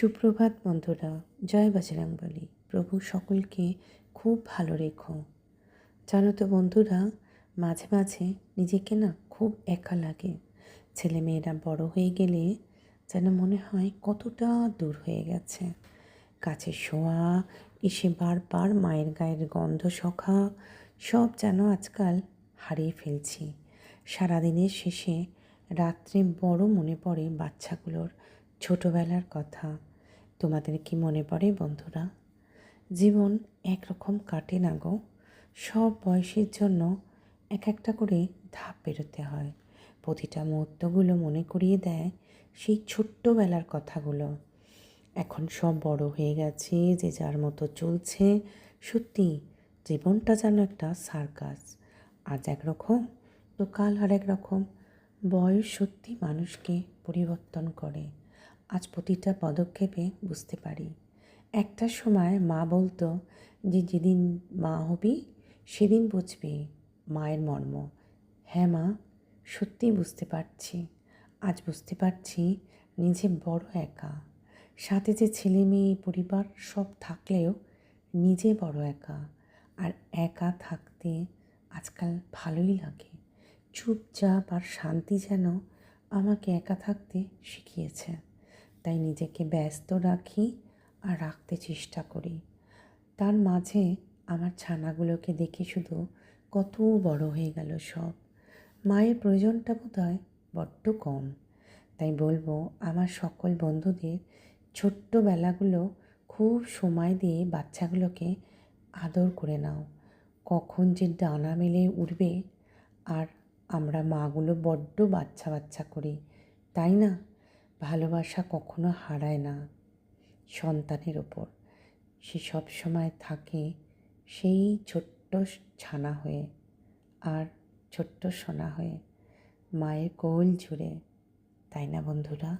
সুপ্রভাত বন্ধুরা, জয় বজরংবলী। প্রভু সকলকে খুব ভালো রেখো। জানো তো বন্ধুরা, মাঝে মাঝে নিজেকে না খুব একা লাগে। ছেলেমেয়েরা বড় হয়ে গেলে যেন মনে হয় কতটা দূর হয়ে গেছে। কাছে শোয়া, এসে বারবার মায়ের গায়ের গন্ধ সখা সব যেন আজকাল হারিয়ে ফেলছি। সারাদিনের শেষে রাত্রে বড় মনে পড়ে বাচ্চাগুলোর ছোটোবেলার কথা। তোমাদের কি মনে পড়ে বন্ধুরা? জীবন একরকম কাটে না গো। সব বয়সের জন্য এক একটা করে ধাপ পেরোতে হয়। প্রতিটা মুহূর্তগুলো মনে করিয়ে দেয় সেই ছোট্টবেলার কথাগুলো। এখন সব বড় হয়ে গেছে, যে যার মতো চলছে। সত্যি জীবনটা যেন একটা সার্কাস। আজ একরকম তো কাল আর এক রকম। বয়স সত্যি মানুষকে পরিবর্তন করে। আজ প্রতিটা পদক্ষেপে বুঝতে পারি। একটা সময় মা বলতো যে যেদিন মা হবি সেদিন বুঝবি মায়ের মর্ম। হ্যাঁ মা, সত্যিই বুঝতে পারছি। আজ বুঝতে পারছি নিজে বড় একা। সাথে যে ছেলে মেয়ে পরিবার সব থাকলেও নিজে বড় একা। আর একা থাকতে আজকাল ভালোই লাগে। চুপচাপ আর শান্তি যেন আমাকে একা থাকতে শিখিয়েছে। তাই নিজেকে ব্যস্ত রাখি আর রাখতে চেষ্টা করি। তার মাঝে আমার ছানাগুলোকে দেখে শুধু কত বড় হয়ে গেল সব। মায়ের প্রয়োজনটা বোধহয় বড্ড কম। তাই বলবো আমার সকল বন্ধুদের ছোট্টবেলাগুলো খুব সময় দিয়ে বাচ্চাগুলোকে আদর করে নাও। কখন যে ডানা মেলে উঠবে। আর আমরা মাগুলো বড্ড বাচ্চা বাচ্চা করি, তাই না? ভালোবাসা কখনো হারায় না সন্তানের ওপর। সে সব সময় থাকে সেই ছোট্ট ছানা হয়ে আর ছোট্ট সোনা হয়ে মায়ের কোল জুড়ে, তাই না বন্ধুরা?